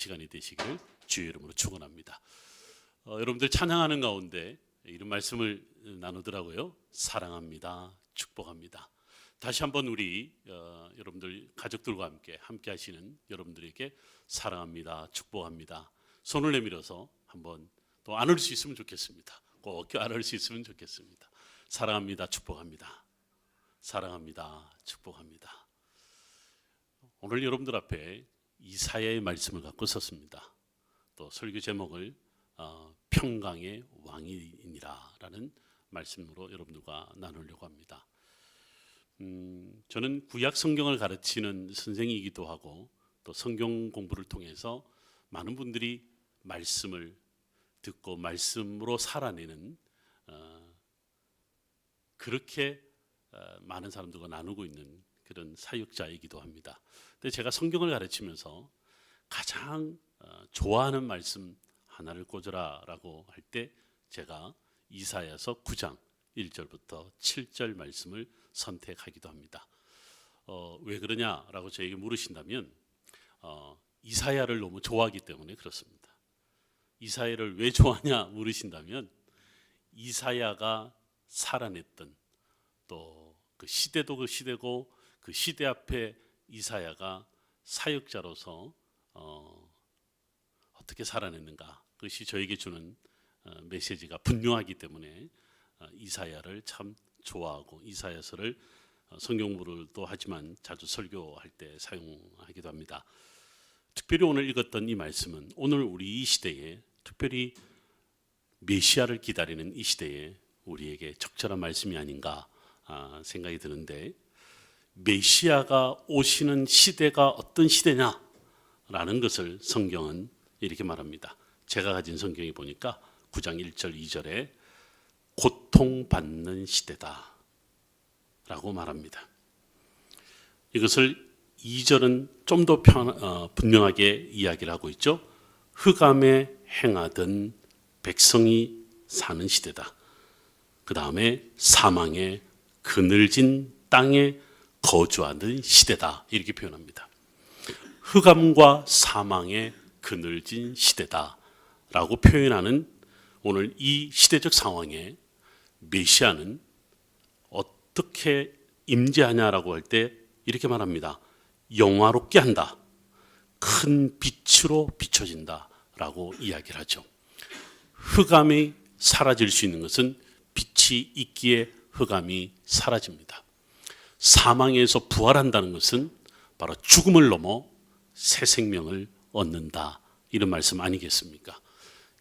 시간이 되시기를 주의 이름으로 축원합니다. 여러분들 찬양하는 가운데 이런 말씀을 나누더라고요. 사랑합니다. 축복합니다. 다시 한번 우리 여러분들 가족들과 함께 하시는 여러분들에게 사랑합니다. 축복합니다. 손을 내밀어서 한번 또 안을 수 있으면 좋겠습니다. 꼭 안을 수 있으면 좋겠습니다. 사랑합니다. 축복합니다. 사랑합니다. 축복합니다. 오늘 여러분들 앞에 이사야의 말씀을 갖고 섰습니다. 또 설교 제목을 평강의 왕이니라라는 말씀으로 여러분들과 나누려고 합니다. 저는 구약 성경을 가르치는 선생이기도 하고 또 성경 공부를 통해서 많은 분들이 말씀을 듣고 말씀으로 살아내는 그렇게 많은 사람들과 나누고 있는 그런 사역자이기도 합니다. 근데 제가 성경을 가르치면서 가장 좋아하는 말씀 하나를 꽂으라라고 할 때 제가 이사야서 9장 1절부터 7절 말씀을 선택하기도 합니다. 왜 그러냐라고 저에게 물으신다면 이사야를 너무 좋아하기 때문에 그렇습니다. 이사야를 왜 좋아하냐 물으신다면 이사야가 살아냈던 또 그 시대도 그 시대고 그 시대 앞에 이사야가 사역자로서 어떻게 살아냈는가, 그것이 저에게 주는 메시지가 분명하기 때문에 이사야를 참 좋아하고 이사야서를 성경부를 또 하지만 자주 설교할 때 사용하기도 합니다. 특별히 오늘 읽었던 이 말씀은 오늘 우리 이 시대에, 특별히 메시아를 기다리는 이 시대에 우리에게 적절한 말씀이 아닌가 생각이 드는데, 메시아가 오시는 시대가 어떤 시대냐라는 것을 성경은 이렇게 말합니다. 제가 가진 성경에 보니까 9장 1절 2절에 고통받는 시대다 라고 말합니다. 이것을 2절은 좀 더 분명하게 이야기를 하고 있죠. 흑암에 행하던 백성이 사는 시대다. 그 다음에 사망의 그늘진 땅에 거주하는 시대다, 이렇게 표현합니다. 흑암과 사망의 그늘진 시대다라고 표현하는 오늘 이 시대적 상황에 메시아는 어떻게 임재하냐라고 할 때 이렇게 말합니다. 영화롭게 한다. 큰 빛으로 비춰진다라고 이야기를 하죠. 흑암이 사라질 수 있는 것은 빛이 있기에 흑암이 사라집니다. 사망에서 부활한다는 것은 바로 죽음을 넘어 새 생명을 얻는다, 이런 말씀 아니겠습니까?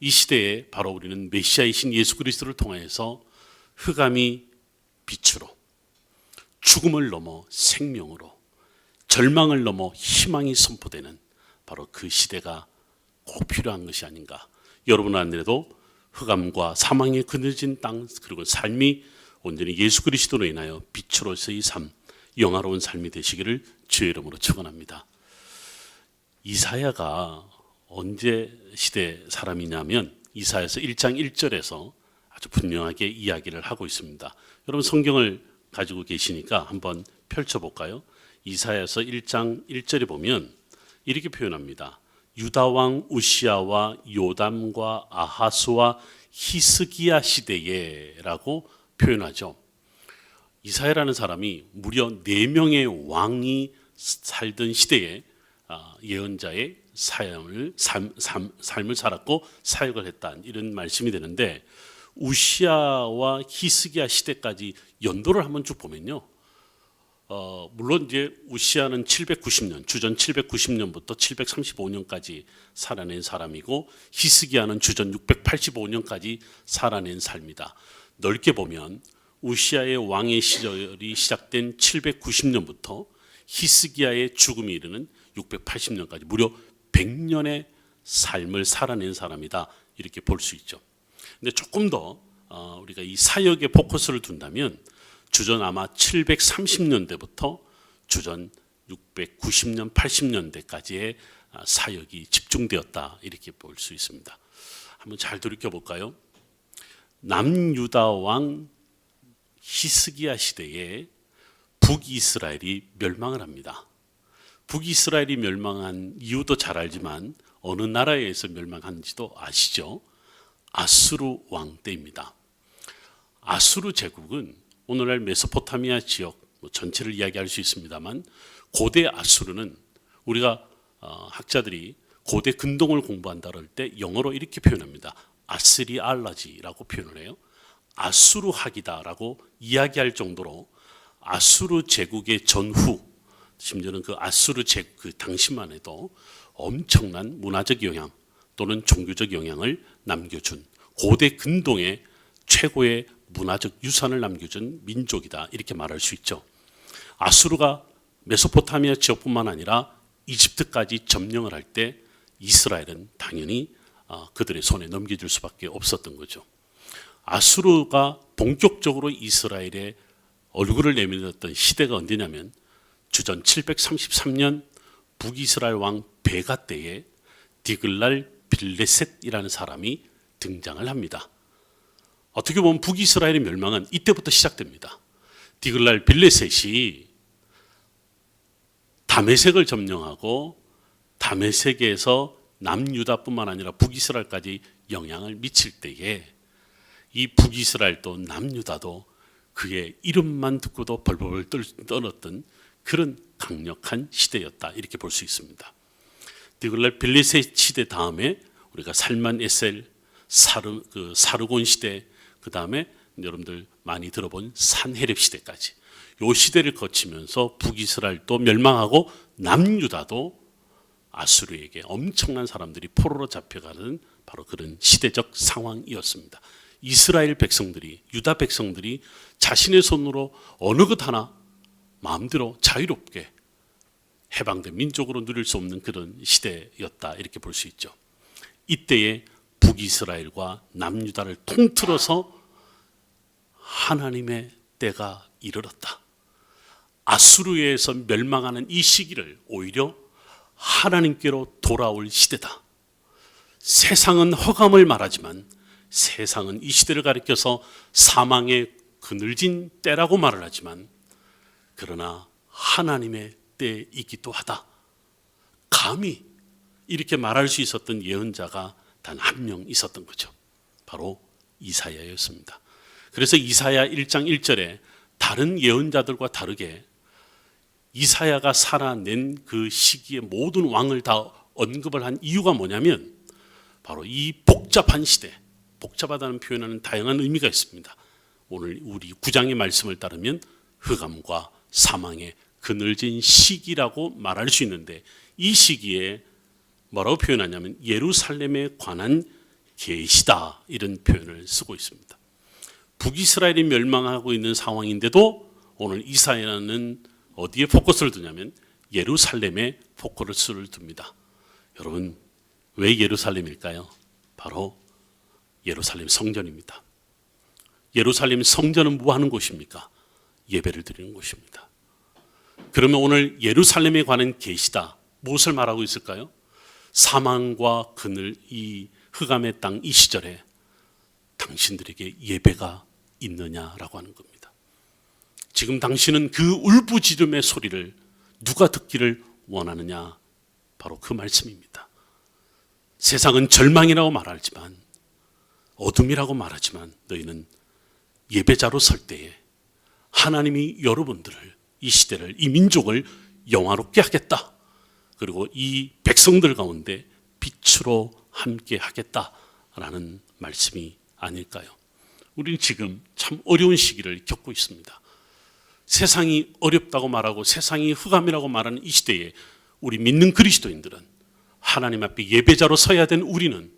이 시대에 바로 우리는 메시아이신 예수 그리스도를 통해서 흑암이 빛으로, 죽음을 넘어 생명으로, 절망을 넘어 희망이 선포되는 바로 그 시대가 꼭 필요한 것이 아닌가. 여러분 안에도 흑암과 사망의 그늘진 땅, 그리고 삶이 온전히 예수 그리스도로 인하여 빛으로서의 삶, 영화로운 삶이 되시기를 주의 이름으로 축원합니다. 이사야가 언제 시대 사람이냐면 이사야서 1장 1절에서 아주 분명하게 이야기를 하고 있습니다. 여러분 성경을 가지고 계시니까 한번 펼쳐볼까요? 이사야서 1장 1절에 보면 이렇게 표현합니다. 유다 왕 우시아와 요담과 아하스와 히스기야 시대에 라고 표현하죠. 이사야라는 사람이 무려 4명의 왕이 살던 시대에 예언자의 삶을 살았고 사역을 했다, 이런 말씀이 되는데, 우시아와 히스기야 시대까지 연도를 한번 쭉 보면요, 물론 이제 우시아는 790년, 주전 790년부터 735년까지 살아낸 사람이고, 히스기야는 주전 685년까지 살아낸 삶이다. 넓게 보면 우시아의 왕의 시절이 시작된 790년부터 히스기야의 죽음이 이르는 680년까지 무려 100년의 삶을 살아낸 사람이다, 이렇게 볼 수 있죠. 근데 조금 더 우리가 이 사역에 포커스를 둔다면 주전 아마 730년대부터 주전 690년, 80년대까지의 사역이 집중되었다, 이렇게 볼 수 있습니다. 한번 잘 돌이켜 볼까요? 남유다 왕 히스기야 시대에 북이스라엘이 멸망을 합니다. 북이스라엘이 멸망한 이유도 잘 알지만 어느 나라에 의해서 멸망한지도 아시죠? 아수르 왕 때입니다. 아수르 제국은 오늘날 메소포타미아 지역 전체를 이야기할 수 있습니다만, 고대 아수르는 우리가 학자들이 고대 근동을 공부한다 할 때 영어로 이렇게 표현합니다. 아스리알라지라고 표현을 해요. 아수르학이다라고 이야기할 정도로 아수르 제국의 전후, 심지어는 그 아수르 제국 그 당시만 해도 엄청난 문화적 영향 또는 종교적 영향을 남겨준 고대 근동의 최고의 문화적 유산을 남겨준 민족이다, 이렇게 말할 수 있죠. 아수르가 메소포타미아 지역뿐만 아니라 이집트까지 점령을 할 때 이스라엘은 당연히 그들의 손에 넘겨줄 수밖에 없었던 거죠. 아수르가 본격적으로 이스라엘에 얼굴을 내밀었던 시대가 언제냐면 주전 733년 북이스라엘 왕 베가 때에 디글랄 빌레셋이라는 사람이 등장을 합니다. 어떻게 보면 북이스라엘의 멸망은 이때부터 시작됩니다. 디글랄 빌레셋이 다메섹을 점령하고 다메섹에서 남유다뿐만 아니라 북이스라엘까지 영향을 미칠 때에 이 북이스라엘도 남유다도 그의 이름만 듣고도 벌벌 떨었던 그런 강력한 시대였다, 이렇게 볼 수 있습니다. 디글랄 빌레셋 시대 다음에 우리가 살만 에셀, 사르곤 시대, 그 다음에 여러분들 많이 들어본 산헤렙 시대까지 이 시대를 거치면서 북이스라엘도 멸망하고 남유다도 아수르에게 엄청난 사람들이 포로로 잡혀가는 바로 그런 시대적 상황이었습니다. 이스라엘 백성들이, 유다 백성들이 자신의 손으로 어느 것 하나 마음대로 자유롭게 해방된 민족으로 누릴 수 없는 그런 시대였다, 이렇게 볼 수 있죠. 이때에 북이스라엘과 남유다를 통틀어서 하나님의 때가 이르렀다. 아수르에서 멸망하는 이 시기를 오히려 하나님께로 돌아올 시대다. 세상은 허감을 말하지만 세상은 이 시대를 가리켜서 사망의 그늘진 때라고 말을 하지만, 그러나 하나님의 때이기도 하다. 감히 이렇게 말할 수 있었던 예언자가 단 한 명 있었던 거죠. 바로 이사야였습니다. 그래서 이사야 1장 1절에 다른 예언자들과 다르게 이사야가 살아낸 그 시기의 모든 왕을 다 언급을 한 이유가 뭐냐면 바로 이 복잡한 시대, 복잡하다는 표현에는 다양한 의미가 있습니다. 오늘 우리 9장의 말씀을 따르면 흑암과 사망의 그늘진 시기라고 말할 수 있는데, 이 시기에 뭐라고 표현하냐면 예루살렘에 관한 계시다, 이런 표현을 쓰고 있습니다. 북이스라엘이 멸망하고 있는 상황인데도 오늘 이사야는 어디에 포커스를 두냐면 예루살렘에 포커스를 둡니다. 여러분, 왜 예루살렘일까요? 바로 예루살렘 성전입니다. 예루살렘 성전은 뭐 하는 곳입니까? 예배를 드리는 곳입니다. 그러면 오늘 예루살렘에 관한 계시다, 무엇을 말하고 있을까요? 사망과 그늘, 이 흑암의 땅 이 시절에 당신들에게 예배가 있느냐라고 하는 겁니다. 지금 당신은 그 울부짖음의 소리를 누가 듣기를 원하느냐? 바로 그 말씀입니다. 세상은 절망이라고 말하지만, 어둠이라고 말하지만, 너희는 예배자로 설 때에 하나님이 여러분들을, 이 시대를, 이 민족을 영화롭게 하겠다. 그리고 이 백성들 가운데 빛으로 함께 하겠다라는 말씀이 아닐까요? 우리는 지금 참 어려운 시기를 겪고 있습니다. 세상이 어렵다고 말하고 세상이 흑암이라고 말하는 이 시대에 우리 믿는 그리스도인들은, 하나님 앞에 예배자로 서야 되는 우리는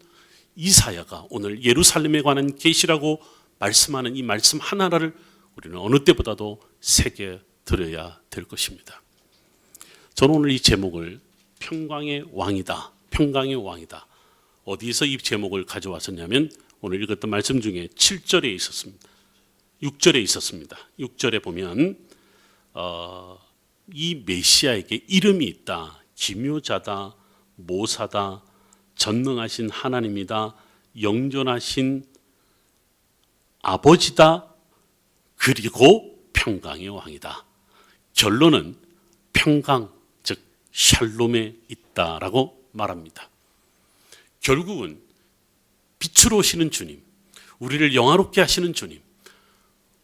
이사야가 오늘 예루살렘에 관한 계시라고 말씀하는 이 말씀 하나를 우리는 어느 때보다도 새겨 들어야 될 것입니다. 저는 오늘 이 제목을 평강의 왕이다, 평강의 왕이다, 어디서 이 제목을 가져왔었냐면 오늘 읽었던 말씀 중에 7절에 있었습니다. 6절에 있었습니다. 6절에 보면 이 메시아에게 이름이 있다. 기묘자다, 모사다, 전능하신 하나님이다, 영존하신 아버지다, 그리고 평강의 왕이다. 결론은 평강, 즉 샬롬에 있다라고 말합니다. 결국은 빛으로 오시는 주님, 우리를 영화롭게 하시는 주님,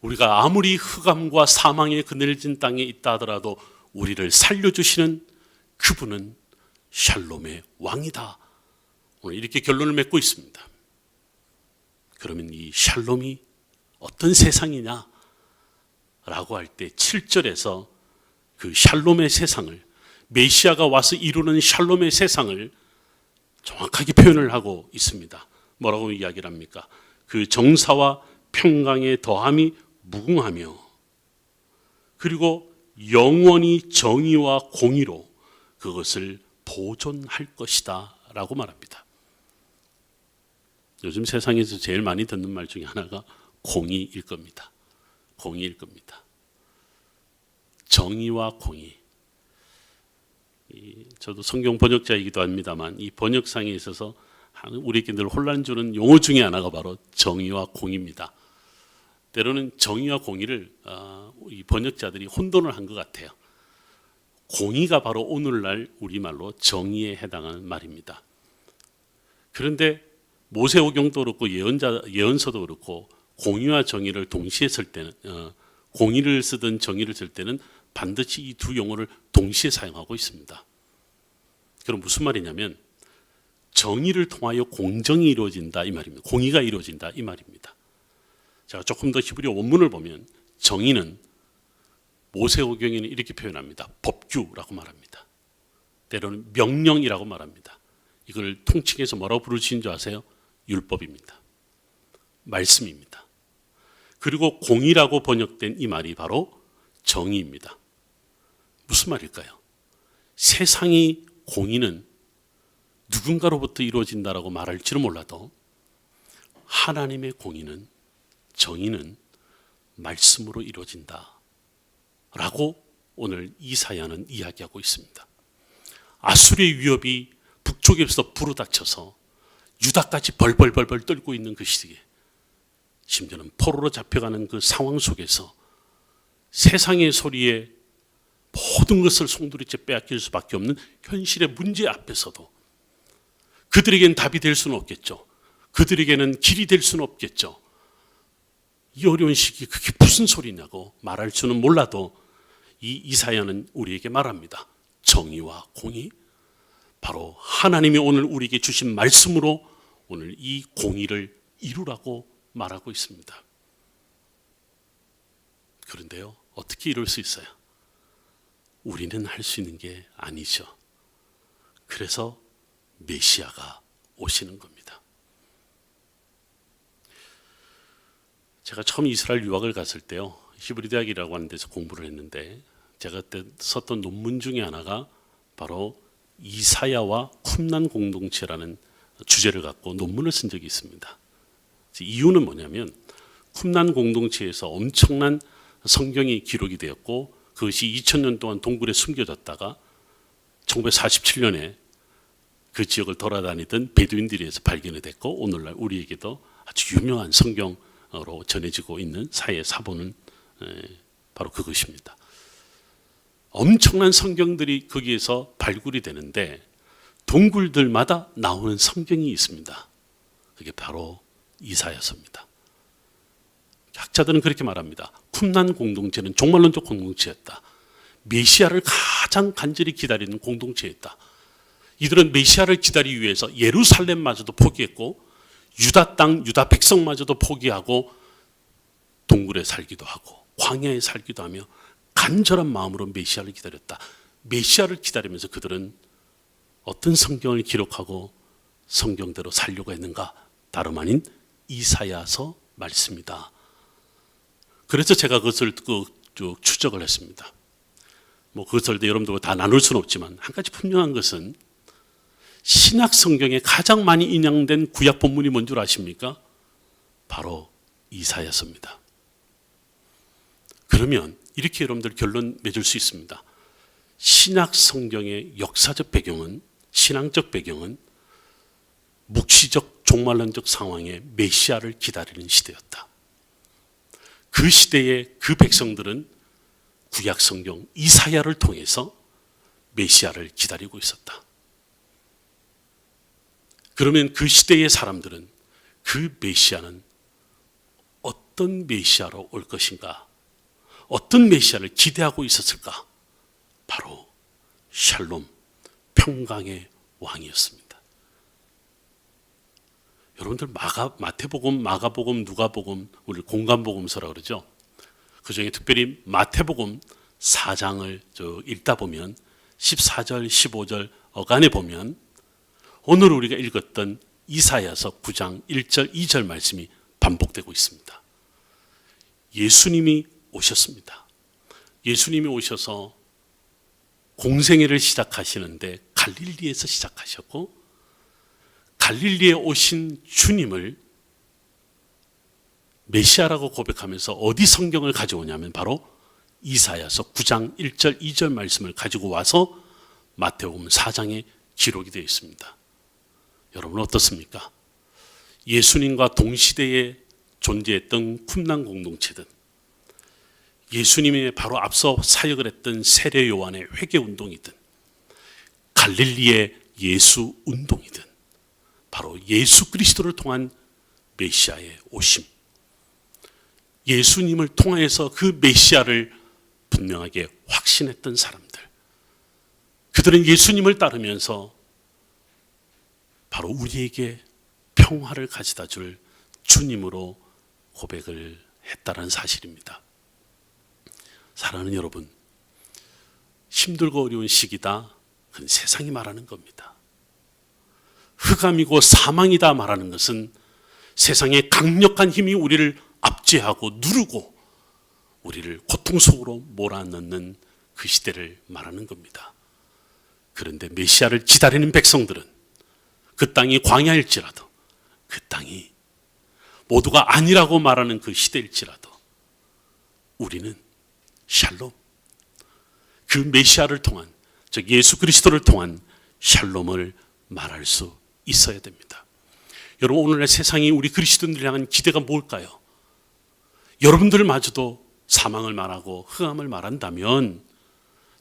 우리가 아무리 흑암과 사망의 그늘진 땅에 있다 하더라도 우리를 살려주시는 그분은 샬롬의 왕이다. 오늘 이렇게 결론을 맺고 있습니다. 그러면 이 샬롬이 어떤 세상이냐 라고 할 때 7절에서 그 샬롬의 세상을, 메시아가 와서 이루는 샬롬의 세상을 정확하게 표현을 하고 있습니다. 뭐라고 이야기를 합니까? 그 정사와 평강의 더함이 무궁하며 그리고 영원히 정의와 공의로 그것을 보존할 것이다 라고 말합니다. 요즘 세상에서 제일 많이 듣는 말 중에 하나가 공의일 겁니다. 공의일 겁니다. 정의와 공의. 저도 성경 번역자이기도 합니다만 이 번역상에 있어서 우리에게 늘 혼란 주는 용어 중에 하나가 바로 정의와 공의입니다. 때로는 정의와 공의를 이 번역자들이 혼돈을 한 것 같아요. 공의가 바로 오늘날 우리말로 정의에 해당하는 말입니다. 그런데 모세오경도 그렇고 예언서도 그렇고 공의와 정의를 동시에 쓸 때는 공의를 쓰든 정의를 쓸 때는 반드시 이 두 용어를 동시에 사용하고 있습니다. 그럼 무슨 말이냐면 정의를 통하여 공정이 이루어진다 이 말입니다. 공의가 이루어진다 이 말입니다. 제가 조금 더 히브리어 원문을 보면 정의는 모세오경에는 이렇게 표현합니다. 법규라고 말합니다. 때로는 명령이라고 말합니다. 이걸 통칭해서 뭐라고 부르시는 줄 아세요? 율법입니다. 말씀입니다. 그리고 공의라고 번역된 이 말이 바로 정의입니다. 무슨 말일까요? 세상의 공의는 누군가로부터 이루어진다라고 말할지는 몰라도 하나님의 공의는, 정의는 말씀으로 이루어진다 라고 오늘 이사야는 이야기하고 있습니다. 아수르의 위협이 북쪽에서 불어닥쳐서 유다까지 벌벌벌벌 떨고 있는 그 시기에, 심지어는 포로로 잡혀가는 그 상황 속에서 세상의 소리에 모든 것을 송두리째 빼앗길 수밖에 없는 현실의 문제 앞에서도 그들에게는 답이 될 수는 없겠죠. 그들에게는 길이 될 수는 없겠죠. 이 어려운 시기에 그게 무슨 소리냐고 말할 수는 몰라도 이 이사야는 우리에게 말합니다. 정의와 공의, 바로 하나님이 오늘 우리에게 주신 말씀으로 오늘 이 공의를 이루라고 말하고 있습니다. 그런데요, 어떻게 이룰 수 있어요? 우리는 할 수 있는 게 아니죠. 그래서 메시아가 오시는 겁니다. 제가 처음 이스라엘 유학을 갔을 때요, 히브리 대학이라고 하는 데서 공부를 했는데 제가 그때 썼던 논문 중에 하나가 바로 이사야와 쿰난 공동체라는 주제를 갖고 논문을 쓴 적이 있습니다. 이유는 뭐냐면 쿰난 공동체에서 엄청난 성경이 기록이 되었고 그것이 2000년 동안 동굴에 숨겨졌다가 1947년에 그 지역을 돌아다니던 베두인들에 의해서 발견이 됐고 오늘날 우리에게도 아주 유명한 성경으로 전해지고 있는 사회 사본은 바로 그것입니다. 엄청난 성경들이 거기에서 발굴이 되는데 동굴들마다 나오는 성경이 있습니다. 그게 바로 이사야서입니다. 학자들은 그렇게 말합니다. 쿰난 공동체는 종말론적 공동체였다. 메시아를 가장 간절히 기다리는 공동체였다. 이들은 메시아를 기다리기 위해서 예루살렘마저도 포기했고 유다 땅, 유다 백성마저도 포기하고 동굴에 살기도 하고 광야에 살기도 하며 간절한 마음으로 메시아를 기다렸다. 메시아를 기다리면서 그들은 어떤 성경을 기록하고 성경대로 살려고 했는가? 다름 아닌 이사야서 말씀이다. 그래서 제가 그것을 쭉 추적을 했습니다. 그것을 여러분들과 다 나눌 수는 없지만 한 가지 분명한 것은 신약 성경에 가장 많이 인용된 구약 본문이 뭔 줄 아십니까? 바로 이사야서입니다. 그러면 이렇게 여러분들 결론 맺을 수 있습니다. 신약 성경의 역사적 배경은, 신앙적 배경은 묵시적 종말론적 상황에 메시아를 기다리는 시대였다. 그 시대에 그 백성들은 구약 성경 이사야를 통해서 메시아를 기다리고 있었다. 그러면 그 시대의 사람들은 그 메시아는 어떤 메시아로 올 것인가? 어떤 메시아를 기대하고 있었을까? 바로 샬롬, 평강의 왕이었습니다. 여러분들 마태복음, 마가복음, 누가복음, 우리 공간복음서라 그러죠. 그중에 특별히 마태복음 4장을 읽다 보면 14절, 15절 어간에 보면 오늘 우리가 읽었던 이사야서 9장 1절, 2절 말씀이 반복되고 있습니다. 예수님이 오셨습니다. 예수님이 오셔서 공생애를 시작하시는데 갈릴리에서 시작하셨고, 갈릴리에 오신 주님을 메시아라고 고백하면서 어디 성경을 가져오냐면 바로 이사야서 9장 1절 2절 말씀을 가지고 와서 마태복음 4장에 기록이 되어 있습니다. 여러분 어떻습니까? 예수님과 동시대에 존재했던 쿰난 공동체든, 예수님이 바로 앞서 사역을 했던 세례 요한의 회개 운동이든, 갈릴리의 예수 운동이든, 바로 예수 그리스도를 통한 메시아의 오심, 예수님을 통해서 그 메시아를 분명하게 확신했던 사람들, 그들은 예수님을 따르면서 바로 우리에게 평화를 가져다 줄 주님으로 고백을 했다는 사실입니다. 사랑하는 여러분, 힘들고 어려운 시기다, 그건 세상이 말하는 겁니다. 흑암이고 사망이다 말하는 것은 세상의 강력한 힘이 우리를 압제하고 누르고 우리를 고통 속으로 몰아넣는 그 시대를 말하는 겁니다. 그런데 메시아를 기다리는 백성들은 그 땅이 광야일지라도, 그 땅이 모두가 아니라고 말하는 그 시대일지라도 우리는 샬롬, 그 메시아를 통한, 즉 예수 그리스도를 통한 샬롬을 말할 수 있어야 됩니다. 여러분, 오늘날 세상이 우리 그리스도인들을 향한 기대가 뭘까요? 여러분들마저도 사망을 말하고 흑암을 말한다면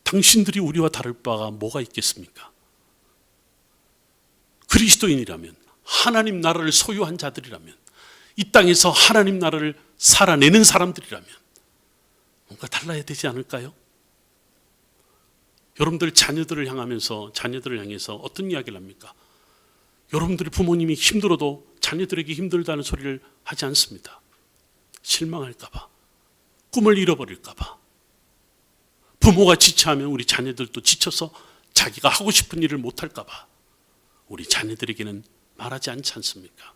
당신들이 우리와 다를 바가 뭐가 있겠습니까? 그리스도인이라면, 하나님 나라를 소유한 자들이라면, 이 땅에서 하나님 나라를 살아내는 사람들이라면 뭔가 달라야 되지 않을까요? 여러분들 자녀들을 향해서 어떤 이야기를 합니까? 여러분들의 부모님이 힘들어도 자녀들에게 힘들다는 소리를 하지 않습니다. 실망할까봐, 꿈을 잃어버릴까봐. 부모가 지체하면 우리 자녀들도 지쳐서 자기가 하고 싶은 일을 못할까봐 우리 자녀들에게는 말하지 않지 않습니까?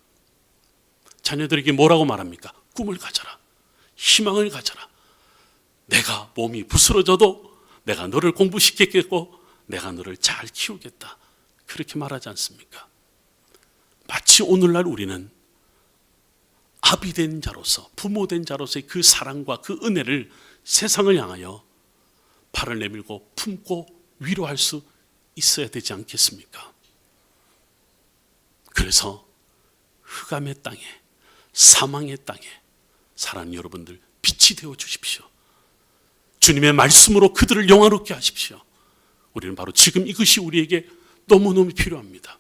자녀들에게 뭐라고 말합니까? 꿈을 가져라, 희망을 가져라. 내가 몸이 부스러져도 내가 너를 공부시키겠고 내가 너를 잘 키우겠다, 그렇게 말하지 않습니까? 마치 오늘날 우리는 아비 된 자로서, 부모 된 자로서의 그 사랑과 그 은혜를 세상을 향하여 팔을 내밀고 품고 위로할 수 있어야 되지 않겠습니까? 그래서 흑암의 땅에, 사망의 땅에 살아가는 여러분들 빛이 되어 주십시오. 주님의 말씀으로 그들을 영화롭게 하십시오. 우리는 바로 지금 이것이 우리에게 너무너무 필요합니다.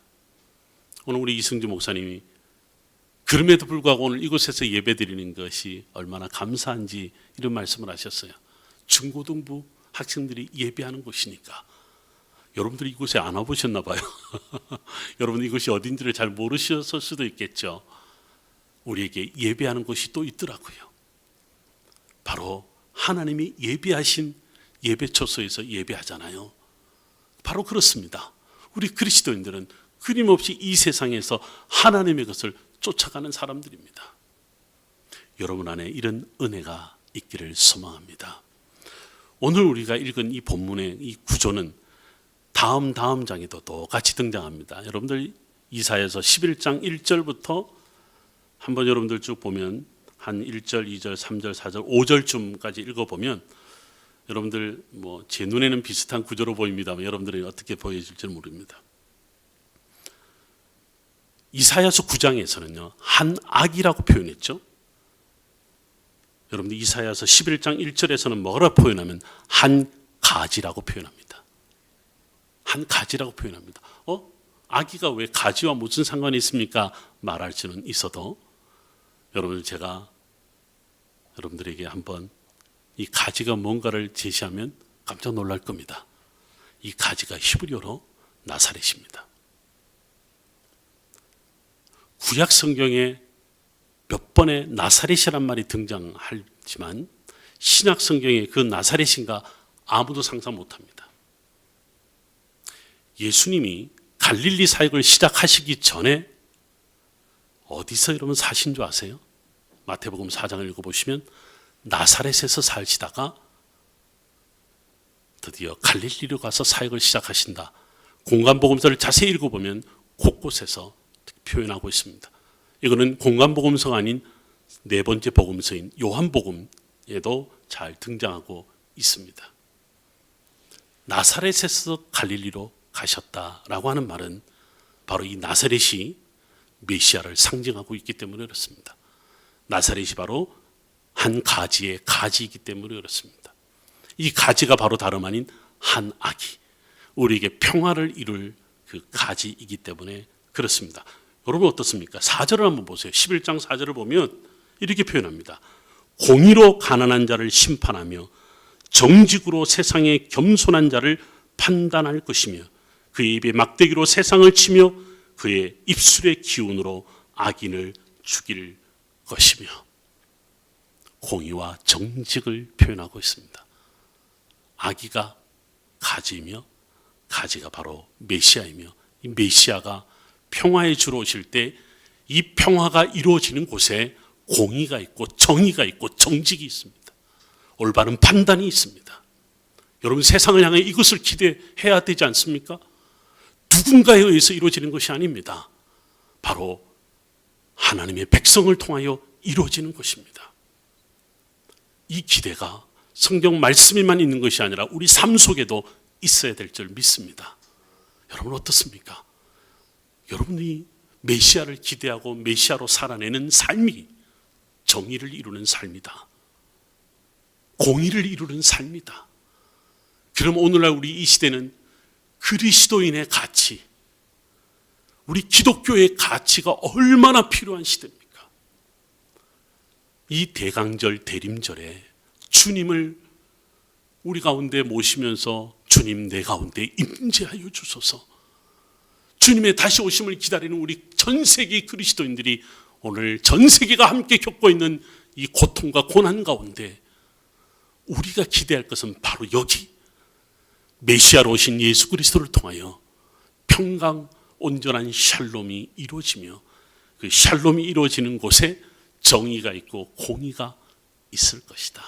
오늘 우리 이승주 목사님이 그럼에도 불구하고 오늘 이곳에서 예배드리는 것이 얼마나 감사한지 이런 말씀을 하셨어요. 중고등부 학생들이 예배하는 곳이니까. 여러분들이 이곳에 안 와보셨나 봐요. 여러분 이곳이 어딘지를 잘 모르셨을 수도 있겠죠. 우리에게 예배하는 곳이 또 있더라고요. 바로 하나님이 예배하신 예배처소에서 예배하잖아요. 바로 그렇습니다. 우리 그리스도인들은 끊임없이 이 세상에서 하나님의 것을 쫓아가는 사람들입니다. 여러분 안에 이런 은혜가 있기를 소망합니다. 오늘 우리가 읽은 이 본문의 이 구조는 다음 장에도 똑같이 등장합니다. 여러분들 이사야서 11장 1절부터 한번 여러분들 쭉 보면 한 1절, 2절, 3절, 4절, 5절쯤까지 읽어보면 여러분들 제 눈에는 비슷한 구조로 보입니다만 여러분들이 어떻게 보여질지는 모릅니다. 이사야서 9장에서는요, 한 악이라고 표현했죠. 여러분들 이사야서 11장 1절에서는 뭐라 표현하면 한 가지라고 표현합니다. 한 가지라고 표현합니다. 아기가 왜 가지와 무슨 상관이 있습니까? 말할 수는 있어도 여러분, 제가 여러분들에게 한번 이 가지가 뭔가를 제시하면 깜짝 놀랄 겁니다. 이 가지가 히브리어로 나사렛입니다. 구약 성경에 몇 번의 나사렛이란 말이 등장하지만 신약 성경에 그 나사렛인가 아무도 상상 못합니다. 예수님이 갈릴리 사역을 시작하시기 전에 어디서 여러분 사신 줄 아세요? 마태복음 4장을 읽어보시면 나사렛에서 살시다가 드디어 갈릴리로 가서 사역을 시작하신다. 공간복음서를 자세히 읽어보면 곳곳에서 표현하고 있습니다. 이거는 공간복음서가 아닌 네 번째 복음서인 요한복음에도 잘 등장하고 있습니다. 나사렛에서 갈릴리로 가셨다라고 하는 말은 바로 이 나사렛이 메시아를 상징하고 있기 때문에 그렇습니다. 나사렛이 바로 한 가지의 가지이기 때문에 그렇습니다. 이 가지가 바로 다름 아닌 한 아기, 우리에게 평화를 이룰 그 가지이기 때문에 그렇습니다. 여러분 어떻습니까? 4절을 한번 보세요. 11장 4절을 보면 이렇게 표현합니다. 공의로 가난한 자를 심판하며 정직으로 세상의 겸손한 자를 판단할 것이며 그의 입에 막대기로 세상을 치며 그의 입술의 기운으로 악인을 죽일 것이며, 공의와 정직을 표현하고 있습니다. 아기가 가지이며 가지가 바로 메시아이며, 이 메시아가 평화의 주로 오실 때 이 평화가 이루어지는 곳에 공의가 있고 정의가 있고 정직이 있습니다. 올바른 판단이 있습니다. 여러분, 세상을 향해 이것을 기대해야 되지 않습니까? 누군가에 의해서 이루어지는 것이 아닙니다. 바로 하나님의 백성을 통하여 이루어지는 것입니다. 이 기대가 성경 말씀에만 있는 것이 아니라 우리 삶 속에도 있어야 될 줄 믿습니다. 여러분 어떻습니까? 여러분이 메시아를 기대하고 메시아로 살아내는 삶이 정의를 이루는 삶이다. 공의를 이루는 삶이다. 그럼 오늘날 우리 이 시대는 그리스도인의 가치, 우리 기독교의 가치가 얼마나 필요한 시대입니까? 이 대강절 대림절에 주님을 우리 가운데 모시면서 주님 내 가운데 임재하여 주소서. 주님의 다시 오심을 기다리는 우리 전 세계 그리스도인들이 오늘 전 세계가 함께 겪고 있는 이 고통과 고난 가운데 우리가 기대할 것은 바로 여기 메시아로 오신 예수 그리스도를 통하여 평강 온전한 샬롬이 이루어지며, 그 샬롬이 이루어지는 곳에 정의가 있고 공의가 있을 것이다.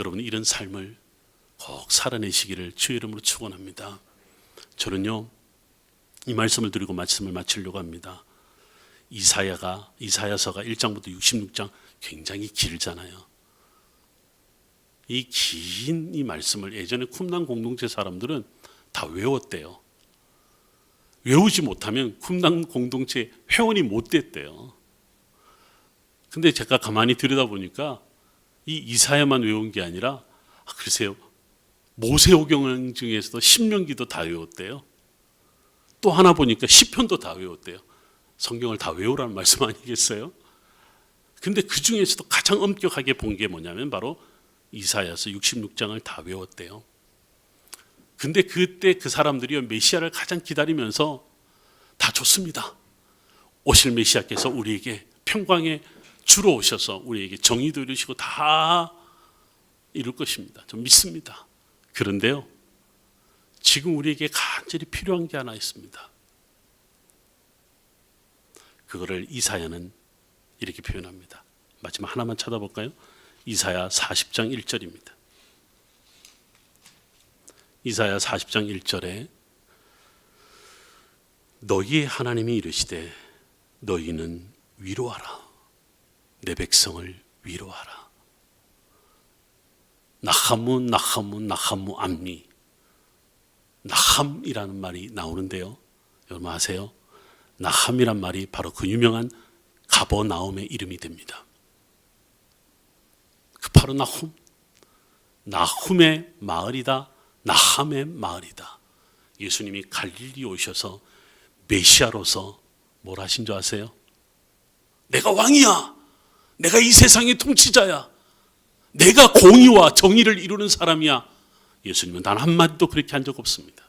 여러분, 이런 삶을 꼭 살아내시기를 주의 이름으로 축원합니다. 저는요, 이 말씀을 드리고 말씀을 마치려고 합니다. 이사야서가 1장부터 66장 굉장히 길잖아요. 이 긴 이 말씀을 예전에 쿰난 공동체 사람들은 다 외웠대요. 외우지 못하면 쿰난 공동체 회원이 못 됐대요. 근데 제가 가만히 들여다보니까 이 이사야만 외운 게 아니라, 글쎄요, 모세오경 중에서도 신명기도 다 외웠대요. 또 하나 보니까 시편도 다 외웠대요. 성경을 다 외우라는 말씀 아니겠어요? 근데 그 중에서도 가장 엄격하게 본 게 뭐냐면 바로 이사야서 66장을 다 외웠대요. 근데 그때 그 사람들이 메시아를 가장 기다리면서 다 좋습니다. 오실 메시아께서 우리에게 평강의 주로 오셔서 우리에게 정의도 이루시고 다 이룰 것입니다. 좀 믿습니다. 그런데요, 지금 우리에게 간절히 필요한 게 하나 있습니다. 그거를 이사야는 이렇게 표현합니다. 마지막 하나만 찾아볼까요? 이사야 40장 1절입니다. 이사야 40장 1절에 너희의 하나님이 이르시되 너희는 위로하라. 내 백성을 위로하라. 나하무 나하무 나하무 암미. 나함이라는 말이 나오는데요, 여러분 아세요? 나함이란 말이 바로 그 유명한 가버나움의 이름이 됩니다. 그 바로 나훔, 나훔의 마을이다, 나함의 마을이다. 예수님이 갈릴리 오셔서 메시아로서 뭘 하신 줄 아세요? 내가 왕이야. 내가 이 세상의 통치자야. 내가 공의와 정의를 이루는 사람이야. 예수님은 단 한마디도 그렇게 한 적 없습니다.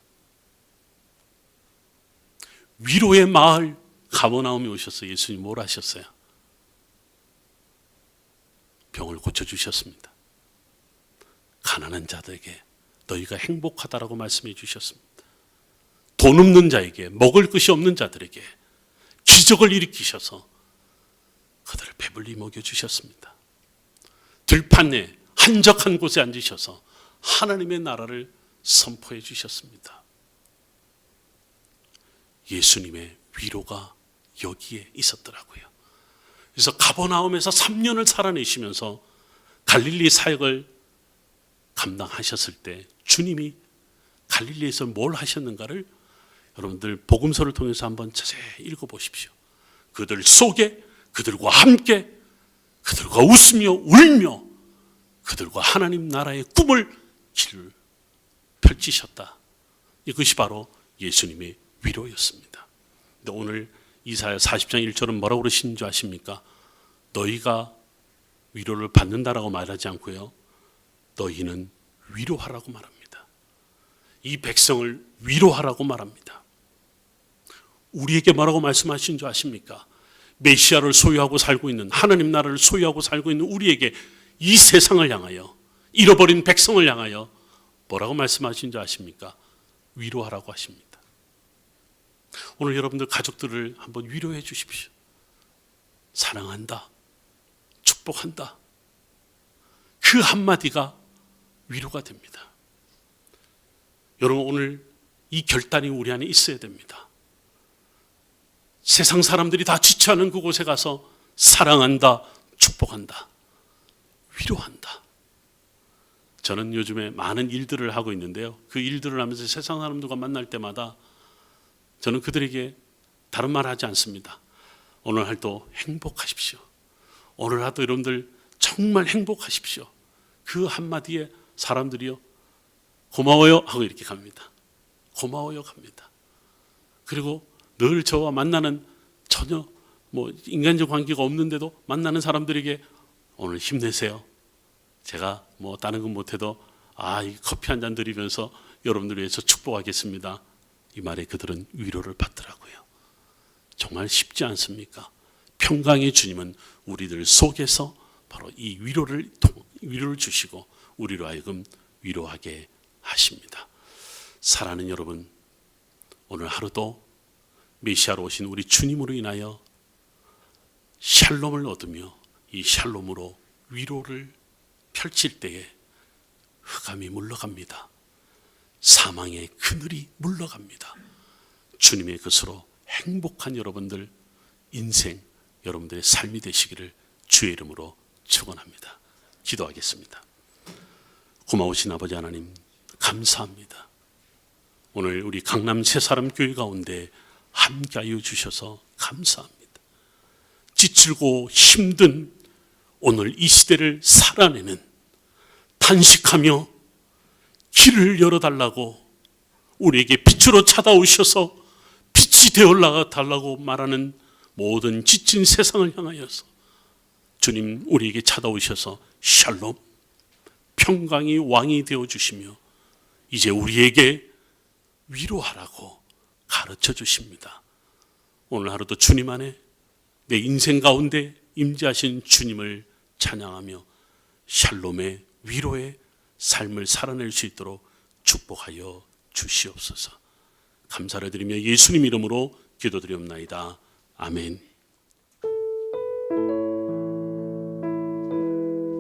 위로의 마을 가버나움에 오셔서 예수님이 뭘 하셨어요? 병을 고쳐주셨습니다. 가난한 자들에게 너희가 행복하다라고 말씀해 주셨습니다. 돈 없는 자에게, 먹을 것이 없는 자들에게 기적을 일으키셔서 그들을 배불리 먹여주셨습니다. 들판에 한적한 곳에 앉으셔서 하나님의 나라를 선포해 주셨습니다. 예수님의 위로가 여기에 있었더라고요. 그래서 가버나움에서 3년을 살아내시면서 갈릴리 사역을 감당하셨을 때 주님이 갈릴리에서 뭘 하셨는가를 여러분들 복음서를 통해서 한번 자세히 읽어보십시오. 그들 속에 그들과 함께 그들과 웃으며 울며 그들과 하나님 나라의 꿈을 길을 펼치셨다. 이것이 바로 예수님의 위로였습니다. 근데 오늘 이사야 40장 1절은 뭐라고 그러시는 줄 아십니까? 너희가 위로를 받는다라고 말하지 않고요. 너희는 위로하라고 말합니다. 이 백성을 위로하라고 말합니다. 우리에게 뭐라고 말씀하신 줄 아십니까? 메시아를 소유하고 살고 있는, 하나님 나라를 소유하고 살고 있는 우리에게 이 세상을 향하여, 잃어버린 백성을 향하여 뭐라고 말씀하신 줄 아십니까? 위로하라고 하십니다. 오늘 여러분들 가족들을 한번 위로해 주십시오. 사랑한다, 축복한다. 그 한마디가 위로가 됩니다. 여러분, 오늘 이 결단이 우리 안에 있어야 됩니다. 세상 사람들이 다 지쳐하는 그곳에 가서 사랑한다, 축복한다, 위로한다. 저는 요즘에 많은 일들을 하고 있는데요. 그 일들을 하면서 세상 사람들과 만날 때마다 저는 그들에게 다른 말 하지 않습니다. 오늘 하루도 행복하십시오. 오늘 하루도 여러분들 정말 행복하십시오. 그 한마디에 사람들이요, 고마워요 하고 이렇게 갑니다. 고마워요 갑니다. 그리고 늘 저와 만나는 전혀 인간적 관계가 없는데도 만나는 사람들에게 오늘 힘내세요. 제가 다른 건 못해도 이 커피 한 잔 드리면서 여러분들 위해서 축복하겠습니다. 이 말에 그들은 위로를 받더라고요. 정말 쉽지 않습니까? 평강의 주님은 우리들 속에서 바로 이 위로를 주시고 우리로 하여금 위로하게 하십니다. 사랑하는 여러분, 오늘 하루도 메시아로 오신 우리 주님으로 인하여 샬롬을 얻으며 이 샬롬으로 위로를 펼칠 때에 흑암이 물러갑니다. 사망의 그늘이 물러갑니다. 주님의 것으로 행복한 여러분들 인생, 여러분들의 삶이 되시기를 주의 이름으로 축원합니다. 기도하겠습니다. 고마우신 아버지 하나님, 감사합니다. 오늘 우리 강남 새사람 교회 가운데 함께하여 주셔서 감사합니다. 지칠고 힘든 오늘 이 시대를 살아내는, 탄식하며 길을 열어달라고 우리에게 빛으로 찾아오셔서 빛이 되어 달라고 말하는 모든 지친 세상을 향하여서 주님 우리에게 찾아오셔서 샬롬, 평강의 왕이 되어주시며 이제 우리에게 위로하라고 가르쳐 주십니다. 오늘 하루도 주님 안에 내 인생 가운데 임재하신 주님을 찬양하며 샬롬의 위로의 삶을 살아낼 수 있도록 축복하여 주시옵소서. 감사를 드리며 예수님 이름으로 기도드리옵나이다. 아멘.